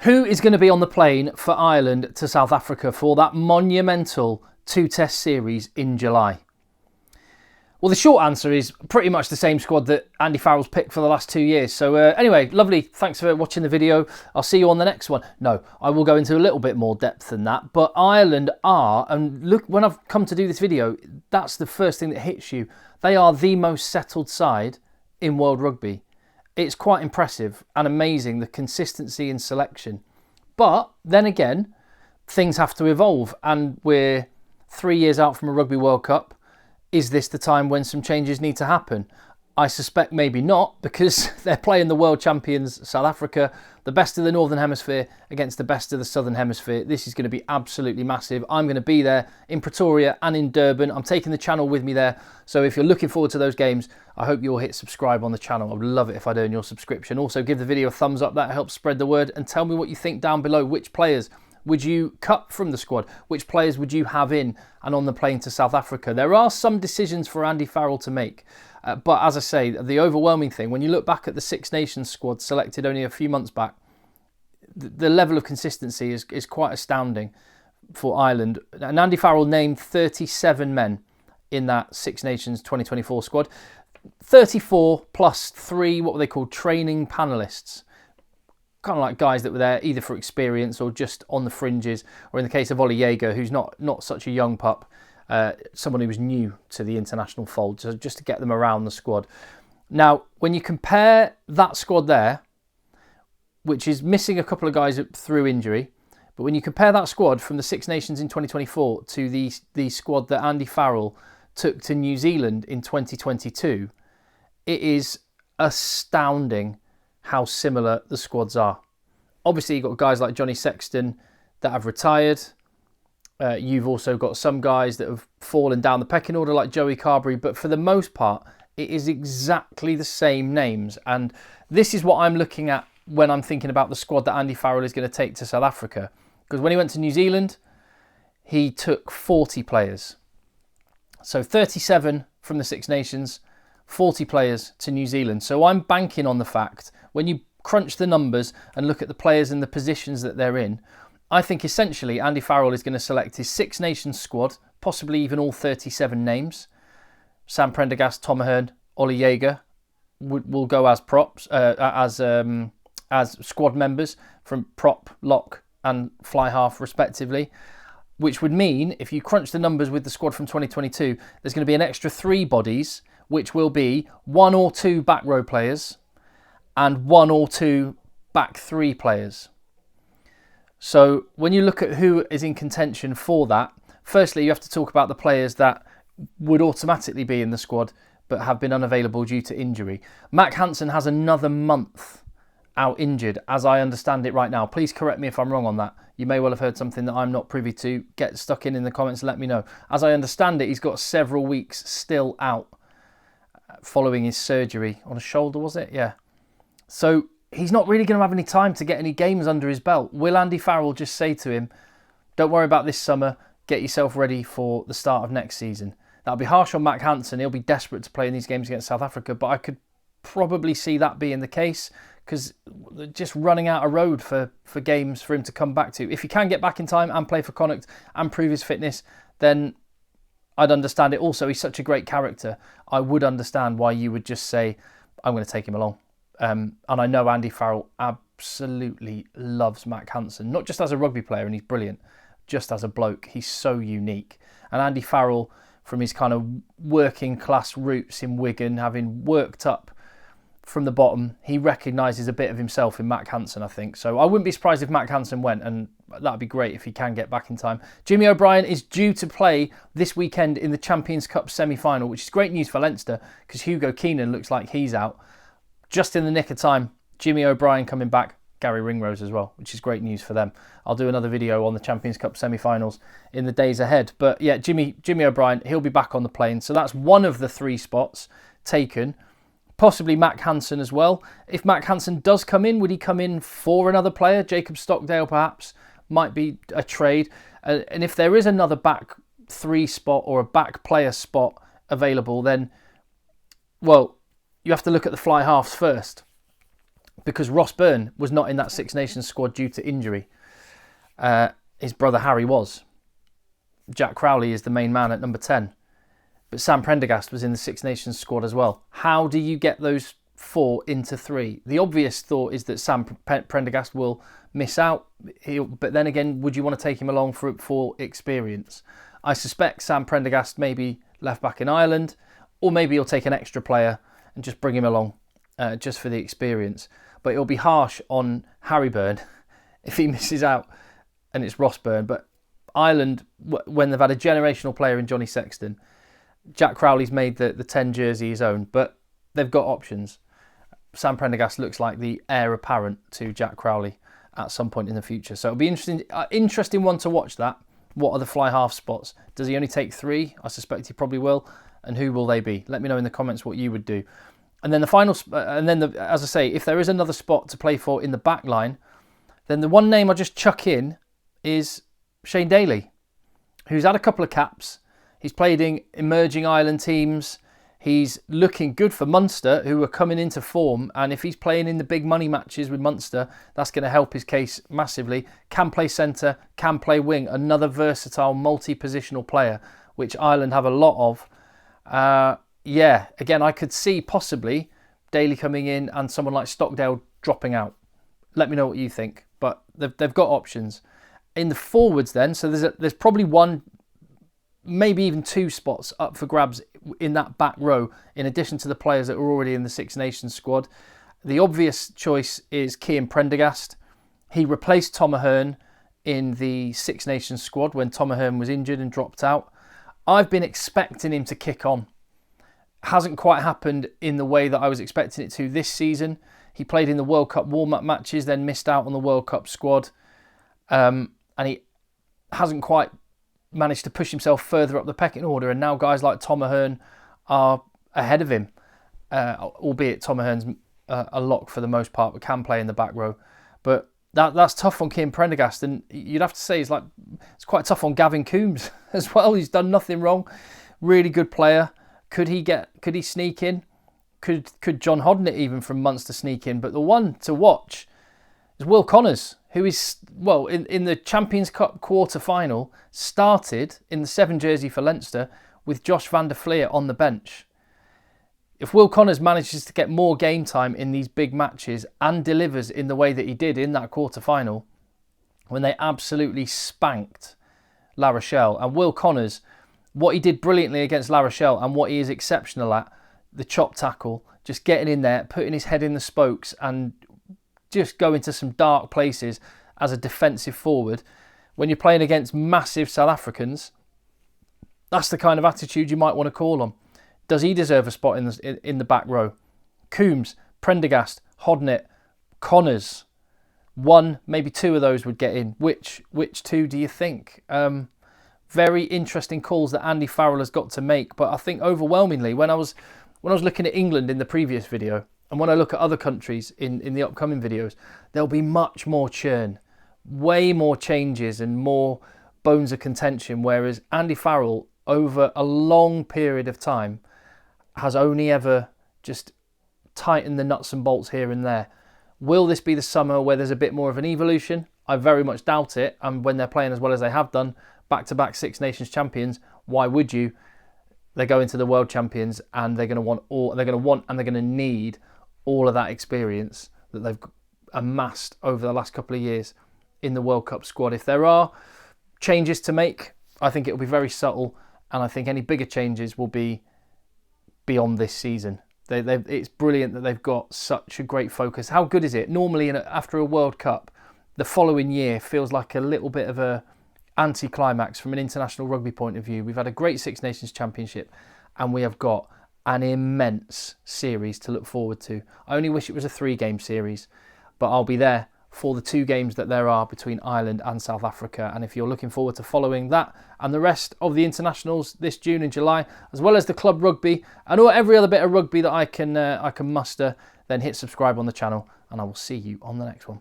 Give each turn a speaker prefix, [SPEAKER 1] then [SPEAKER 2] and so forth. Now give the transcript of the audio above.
[SPEAKER 1] Who is going to be on the plane for Ireland to South Africa for that monumental 2-test series in July? Well, the short answer is pretty much the same squad that Andy Farrell's picked for the last 2 years. So anyway, lovely. Thanks for watching the video. I'll see you on the next one. No, I will go into a little bit more depth than that. But Ireland are, and look, when I've come to do this video, that's the first thing that hits you. They are the most settled side in world rugby. It's quite impressive and amazing, the consistency in selection. But then again, things have to evolve, and we're 3 years out from a Rugby World Cup. Is this the time when some changes need to happen? I suspect maybe not, because they're playing the world champions, South Africa, the best of the Northern Hemisphere against the best of the Southern Hemisphere. This is going to be absolutely massive. I'm going to be there in Pretoria and in Durban. I'm taking the channel with me there. So if you're looking forward to those games, I hope you'll hit subscribe on the channel. I would love it if I'd earn your subscription. Also, give the video a thumbs up. That helps spread the word. And tell me what you think down below. Which players would you cut from the squad? Which players would you have in and on the plane to South Africa? There are some decisions for Andy Farrell to make. But as I say, the overwhelming thing, when you look back at the Six Nations squad selected only a few months back, the level of consistency is quite astounding for Ireland. And Andy Farrell named 37 men in that Six Nations 2024 squad. 34 plus 3, what were they called, training panellists. Kind of like guys that were there either for experience or just on the fringes, or in the case of Ollie Jaeger, who's not such a young pup, someone who was new to the international fold, so just to get them around the squad. Now, when you compare that squad there, which is missing a couple of guys through injury, but when you compare that squad from the Six Nations in 2024 to the squad that Andy Farrell took to New Zealand in 2022, it is astounding how similar the squads are. Obviously, you've got guys like Johnny Sexton that have retired. You've also got some guys that have fallen down the pecking order like Joey Carberry, but for the most part, it is exactly the same names. And this is what I'm looking at when I'm thinking about the squad that Andy Farrell is going to take to South Africa. Because when he went to New Zealand, he took 40 players. So 37 from the Six Nations, 40 players to New Zealand. So I'm banking on the fact, when you crunch the numbers and look at the players and the positions that they're in, I think essentially Andy Farrell is going to select his Six Nations squad, possibly even all 37 names. Sam Prendergast, Tom Ahern, Ollie Jaeger will go as props, as squad members from prop, lock and fly half respectively. Which would mean, if you crunch the numbers with the squad from 2022, there's going to be an extra 3 bodies, which will be 1 or 2 back row players and 1 or 2 back 3 players. So when you look at who is in contention for that, firstly, you have to talk about the players that would automatically be in the squad but have been unavailable due to injury. Mac Hansen has another month out injured, as I understand it right now. Please correct me if I'm wrong on that. You may well have heard something that I'm not privy to. Get stuck in the comments and let me know. As I understand it, he's got several weeks still out following his surgery on a shoulder, was it? Yeah. So he's not really going to have any time to get any games under his belt. Will Andy Farrell just say to him, don't worry about this summer, get yourself ready for the start of next season? That'll be harsh on Mac Hansen. He'll be desperate to play in these games against South Africa, but I could probably see that being the case, because just running out of road for games for him to come back to. If he can get back in time and play for Connacht and prove his fitness, then I'd understand it. Also, he's such a great character. I would understand why you would just say, I'm going to take him along. And I know Andy Farrell absolutely loves Mac Hansen, not just as a rugby player, and he's brilliant, just as a bloke. He's so unique. And Andy Farrell, from his kind of working class roots in Wigan, having worked up from the bottom, he recognises a bit of himself in Mac Hansen, I think. So I wouldn't be surprised if Mac Hansen went, and that'd be great if he can get back in time. Jimmy O'Brien is due to play this weekend in the Champions Cup semi-final, which is great news for Leinster, because Hugo Keenan looks like he's out. Just in the nick of time, Jimmy O'Brien coming back, Gary Ringrose as well, which is great news for them. I'll do another video on the Champions Cup semi-finals in the days ahead. But yeah, Jimmy O'Brien, he'll be back on the plane. So that's one of the 3 spots taken. Possibly Mac Hansen as well. If Mac Hansen does come in, would he come in for another player? Jacob Stockdale perhaps, might be a trade. And if there is another back 3 spot or a back player spot available, then, well, you have to look at the fly halves first. because Ross Byrne was not in that Six Nations squad due to injury. His brother Harry was. Jack Crowley is the main man at number 10. But Sam Prendergast was in the Six Nations squad as well. How do you get those 4 into 3? The obvious thought is that Sam Prendergast will miss out. But then again, would you want to take him along for experience? I suspect Sam Prendergast may be left back in Ireland, or maybe he'll take an extra player and just bring him along just for the experience. But it'll be harsh on Harry Byrne if he misses out and it's Ross Byrne. But Ireland, when they've had a generational player in Johnny Sexton, Jack Crowley's made the 10 jersey his own, but they've got options. Sam Prendergast looks like the heir apparent to Jack Crowley at some point in the future. So it'll be interesting one to watch that. What are the fly half spots? Does he only take 3? I suspect he probably will. And who will they be? Let me know in the comments what you would do. And then the final, as I say, if there is another spot to play for in the back line, then the one name I just chuck in is Shane Daly, who's had a couple of caps. He's played in emerging Ireland teams. He's looking good for Munster, who are coming into form. And if he's playing in the big money matches with Munster, that's going to help his case massively. Can play centre, can play wing. Another versatile, multi-positional player, which Ireland have a lot of. Again, I could see possibly Daly coming in and someone like Stockdale dropping out. Let me know what you think. But they've got options. In the forwards then, so there's probably one, maybe even 2 spots up for grabs in that back row, in addition to the players that are already in the Six Nations squad. The obvious choice is Cian Prendergast. He replaced Tom Ahern in the Six Nations squad when Tom Ahern was injured and dropped out. I've been expecting him to kick on. Hasn't quite happened in the way that I was expecting it to this season. He played in the World Cup warm-up matches, then missed out on the World Cup squad. And he hasn't quite managed to push himself further up the pecking order, and now guys like Tom Ahern are ahead of him, albeit Tom Ahern's a lock for the most part, but can play in the back row. But that's tough on Cian Prendergast, and you'd have to say it's quite tough on Gavin Coombs as well. He's done nothing wrong, really good player. Could he sneak in? Could John Hodnett even from Munster sneak in? But the one to watch is Will Connors, who is, well, in the Champions Cup quarter-final, started in the 7 jersey for Leinster with Josh van der Fleer on the bench. If Will Connors manages to get more game time in these big matches and delivers in the way that he did in that quarter-final, when they absolutely spanked La Rochelle, and Will Connors, what he did brilliantly against La Rochelle and what he is exceptional at, the chop tackle, just getting in there, putting his head in the spokes and just go into some dark places as a defensive forward. When you're playing against massive South Africans, that's the kind of attitude you might want to call on. Does he deserve a spot in the back row? Coombs, Prendergast, Hodnett, Connors. 1, maybe 2 of those would get in. Which 2 do you think? Very interesting calls that Andy Farrell has got to make. But I think overwhelmingly, when I was looking at England in the previous video, and when I look at other countries in the upcoming videos, there'll be much more churn, way more changes and more bones of contention, whereas Andy Farrell, over a long period of time, has only ever just tightened the nuts and bolts here and there. Will this be the summer where there's a bit more of an evolution? I very much doubt it, and when they're playing as well as they have done, back-to-back Six Nations champions, why would you? They go into the World Champions and they're going to need all of that experience that they've amassed over the last couple of years in the World Cup squad. If there are changes to make, I think it will be very subtle, and I think any bigger changes will be beyond this season. It's brilliant that they've got such a great focus. How good is it? Normally, after a World Cup, the following year feels like a little bit of a anti-climax from an international rugby point of view. We've had a great Six Nations Championship, and we have got an immense series to look forward to. I only wish it was a 3-game series, but I'll be there for the 2 games that there are between Ireland and South Africa. And if you're looking forward to following that and the rest of the internationals this June and July, as well as the club rugby and every other bit of rugby that I can muster, then hit subscribe on the channel, and I will see you on the next one.